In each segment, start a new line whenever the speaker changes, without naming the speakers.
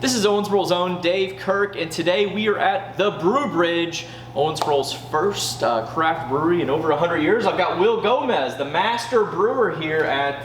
This is Owensboro's own Dave Kirk, and today we are at the Brew Bridge, Owensboro's first craft brewery in over 100 years. I've got Will Gomez, the master brewer here at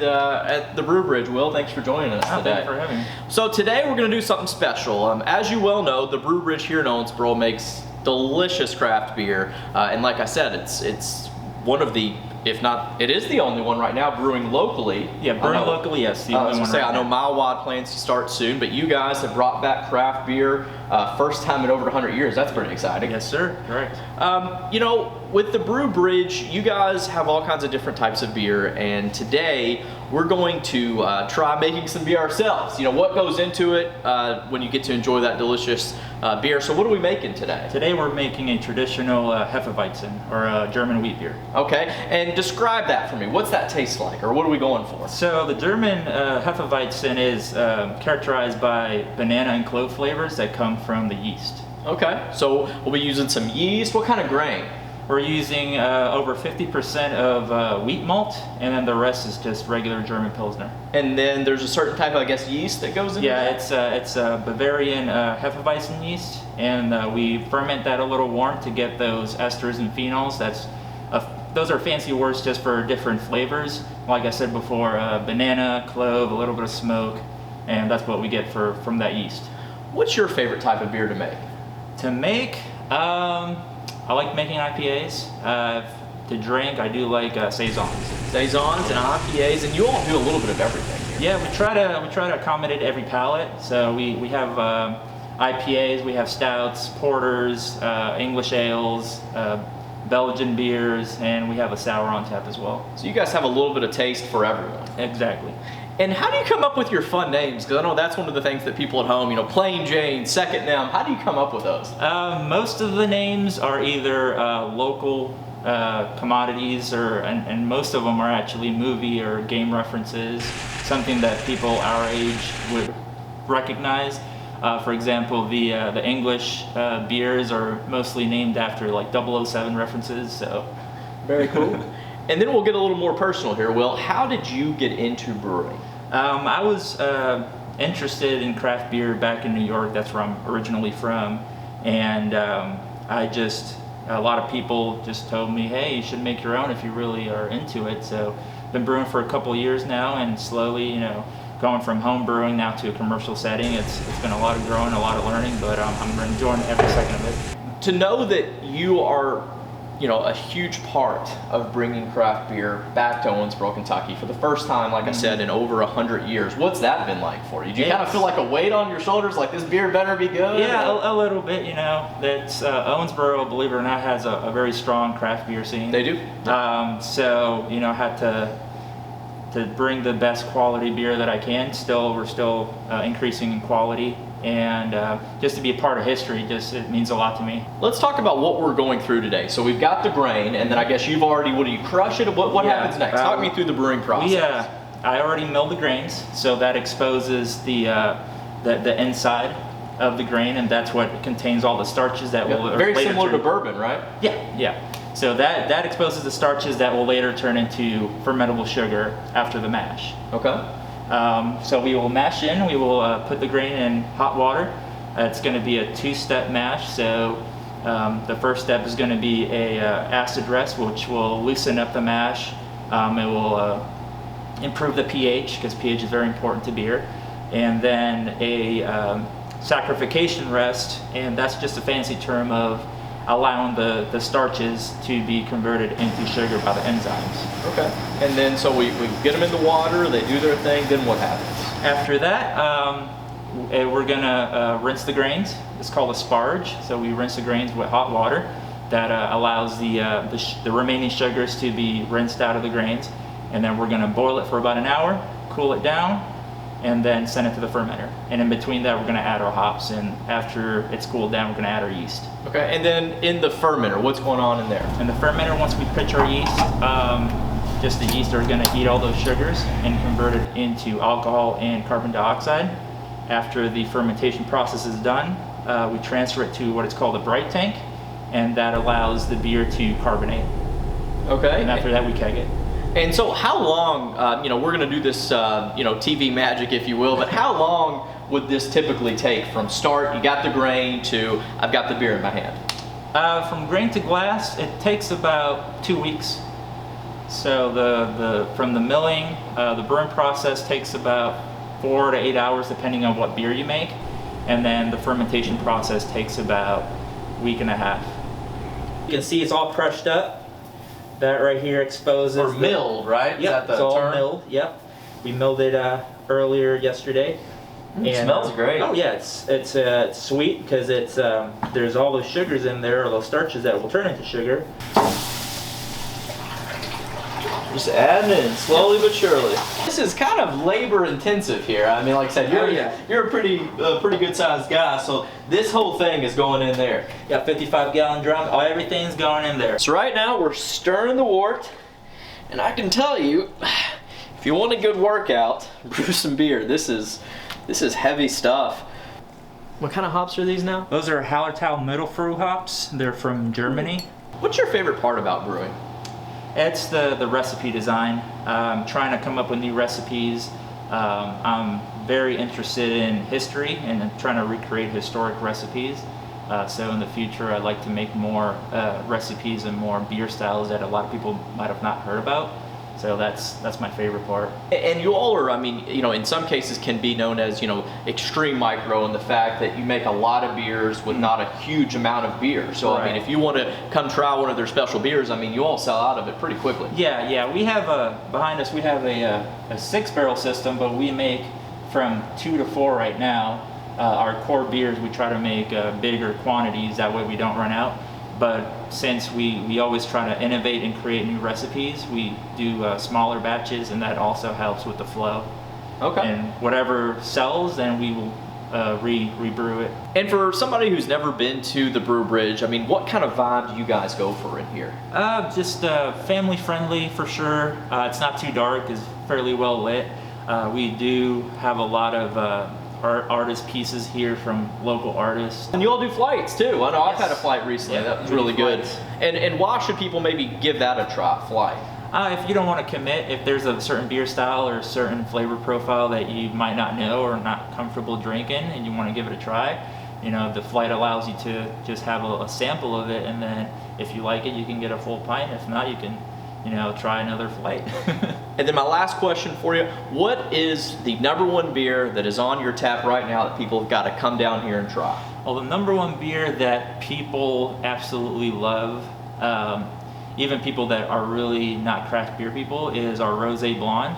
the Brew Bridge. Will, thanks for joining us today.
Thanks for having me.
So today we're going to do something special. As you well know, the Brew Bridge here in Owensboro makes delicious craft beer, and like I said, it's one of the, if not, it is the only one right now brewing locally.
Yeah, brewing locally, yes.
I was gonna say, I know Mile Wide plans to start soon, but you guys have brought back craft beer first time in over 100 years. That's pretty exciting.
Yes, sir. Correct.
You know, with the Brew Bridge, you guys have all kinds of different types of beer, and today we're going to try making some beer ourselves. You know, what goes into it when you get to enjoy that delicious beer. So what are we making today?
Today we're making a traditional Hefeweizen, or a German wheat beer.
Okay, and describe that for me. What's that taste like, or what are we going for?
So the German Hefeweizen is characterized by banana and clove flavors that come from the yeast.
Okay, so we'll be using some yeast. What kind of grain?
We're using over 50% of wheat malt, and then the rest is just regular German Pilsner.
And then there's a certain type of, I guess, yeast that goes into that?
Yeah, it's Bavarian Hefeweizen yeast, and we ferment that a little warm to get those esters and phenols. Those are fancy words just for different flavors. Like I said before, banana, clove, a little bit of smoke, and that's what we get from that yeast.
What's your favorite type of beer to make?
To make, I like making IPAs. To drink, I do like saisons.
Saisons and IPAs, and you all do a little bit of everything here.
Yeah, we try to accommodate every palate. So we have IPAs, we have stouts, porters, English ales, Belgian beers, and we have a sour on tap as well.
So you guys have a little bit of taste for everyone.
Exactly.
And how do you come up with your fun names? Because I know that's one of the things that people at home, you know, Plain Jane, Second Nem, how do you come up with those?
Most of the names are either local commodities, and most of them are actually movie or game references, something that people our age would recognize. For example, the English beers are mostly named after like 007 references, so.
Very cool. And then we'll get a little more personal here. Will, how did you get into brewing?
I was interested in craft beer back in New York. That's where I'm originally from. And a lot of people just told me, hey, you should make your own if you really are into it. So I've been brewing for a couple of years now, and slowly, you know, going from home brewing now to a commercial setting, it's been a lot of growing, a lot of learning, but I'm enjoying every second of it.
To know that you are, you know, a huge part of bringing craft beer back to Owensboro, Kentucky for the first time, like I said, in over 100 years. What's that been like for you? Do you kind of feel like a weight on your shoulders, like this beer better be good?
Yeah, a little bit, you know. That's Owensboro, believe it or not, has a very strong craft beer scene.
They do?
So, you know, had to bring the best quality beer that I can. We're still increasing in quality. And just to be a part of history, it means a lot to me.
Let's talk about what we're going through today. So we've got the grain, and then I guess you've already, what do you crush it? What happens next? Talk me through the brewing process.
I already milled the grains, so that exposes the inside of the grain, and that's what contains all the starches that will
very
later
similar to bourbon, right?
Yeah. So that exposes the starches that will later turn into fermentable sugar after the mash.
Okay.
So we will mash in, we will put the grain in hot water. It's going to be a two-step mash. So the first step is going to be a acid rest, which will loosen up the mash. It will improve the pH, because pH is very important to beer. And then a saccharification rest, and that's just a fancy term of allowing the starches to be converted into sugar by the enzymes.
Okay. And then so we get them in the water, they do their thing, then what happens?
After that, we're gonna rinse the grains. It's called a sparge. So we rinse the grains with hot water. That allows the remaining sugars to be rinsed out of the grains. And then we're gonna boil it for about an hour, cool it down, and then send it to the fermenter. And in between that, we're gonna add our hops, and after it's cooled down, we're gonna add our yeast.
Okay, and then in the fermenter, what's going on in there?
In the fermenter, once we pitch our yeast, just the yeast are gonna eat all those sugars and convert it into alcohol and carbon dioxide. After the fermentation process is done, we transfer it to what is called a bright tank, and that allows the beer to carbonate.
Okay.
And after that, we keg it.
And so how long, we're gonna do this, TV magic, if you will, but how long would this typically take from start, you got the grain, to I've got the beer in my hand?
From grain to glass, it takes about 2 weeks. So from the milling, the burn process takes about 4 to 8 hours depending on what beer you make. And then the fermentation process takes about a week and a half. You can see it's all crushed up. That right here exposes.
Or milled, right?
Yep, it's all milled. Yep, we milled it earlier yesterday.
It smells great.
Oh yeah, it's sweet because it's there's all those sugars in there, or those starches that will turn into sugar.
Just adding in slowly but surely. This is kind of labor intensive here. I mean, like I said, you're a pretty good sized guy, so this whole thing is going in there.
Got 55-gallon drum. Oh, everything's going in there.
So right now we're stirring the wort, and I can tell you, if you want a good workout, brew some beer. This is heavy stuff. What kind of hops are these now?
Those are Hallertau Mittelfrüh hops. They're from Germany.
What's your favorite part about brewing?
It's the recipe design. Trying to come up with new recipes. I'm very interested in history and trying to recreate historic recipes. So in the future, I'd like to make more recipes and more beer styles that a lot of people might have not heard about. So that's my favorite part.
And you all are, in some cases can be known as, extreme micro in the fact that you make a lot of beers with not a huge amount of beer. So,
right.
if you want to come try one of their special beers, you all sell out of it pretty quickly.
Yeah. We have behind us, we have a 6-barrel system, but we make from 2 to 4 right now. Our core beers, we try to make bigger quantities, that way we don't run out. But since we always try to innovate and create new recipes, we do smaller batches, and that also helps with the flow.
Okay.
And whatever sells, then we will rebrew it.
And for somebody who's never been to the Brew Bridge, what kind of vibe do you guys go for in here?
Just family friendly for sure. It's not too dark, it's fairly well lit. We do have a lot of artist pieces here from local artists.
And you all do flights too. I know
Yes.
I've had a flight recently.
Yeah,
That was really good.
flights.
And why should people maybe give that a try, flight?
If you don't want to commit, if there's a certain beer style or a certain flavor profile that you might not know or not comfortable drinking and you want to give it a try, the flight allows you to just have a sample of it, and then if you like it, you can get a full pint. If not, you can try another flight.
And then my last question for you, what is the #1 beer that is on your tap right now that people have got to come down here and try?
Well, the #1 beer that people absolutely love, even people that are really not craft beer people, is our Rosé Blonde.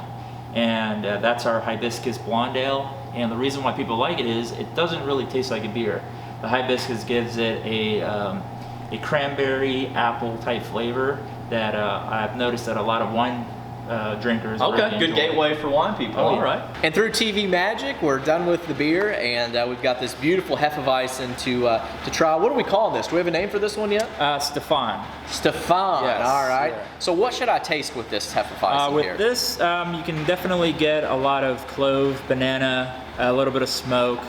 And that's our hibiscus blonde ale. And the reason why people like it is it doesn't really taste like a beer. The hibiscus gives it a cranberry apple type flavor that I've noticed that a lot of wine drinkers
Okay,
really
good
enjoy.
gateway for wine people.
Oh, yeah.
All right. And through TV magic, we're done with the beer, and we've got this beautiful Hefeweizen to try. What are we calling this? Do we have a name for this one yet?
Stefan.
Stefan.
Yes,
All right.
yeah.
So what should I taste with this Hefeweizen
With
here?
this, you can definitely get a lot of clove, banana, a little bit of smoke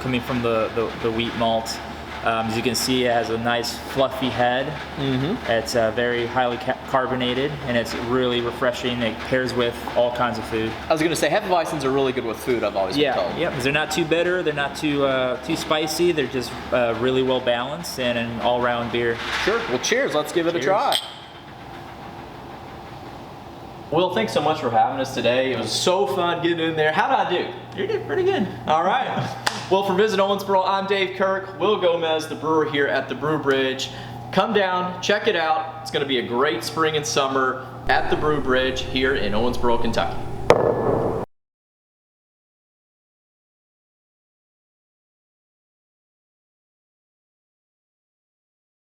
coming from the wheat malt. As you can see, it has a nice fluffy head. Mm-hmm. It's very highly carbonated, and it's really refreshing. It pairs with all kinds of food.
I was going to say Hefeweizens are really good with food, I've always been told.
Yeah, because they're not too bitter, they're not too spicy. They're just really well balanced and an all-round beer.
Sure. Well, cheers. Let's give it a try. Will, thanks so much for having us today. It was so fun getting in there. How did I do?
You did pretty good.
All right. Well, for Visit Owensboro, I'm Dave Kirk. Will Gomez, the brewer here at the Brew Bridge. Come down, check it out. It's going to be a great spring and summer at the Brew Bridge here in Owensboro, Kentucky.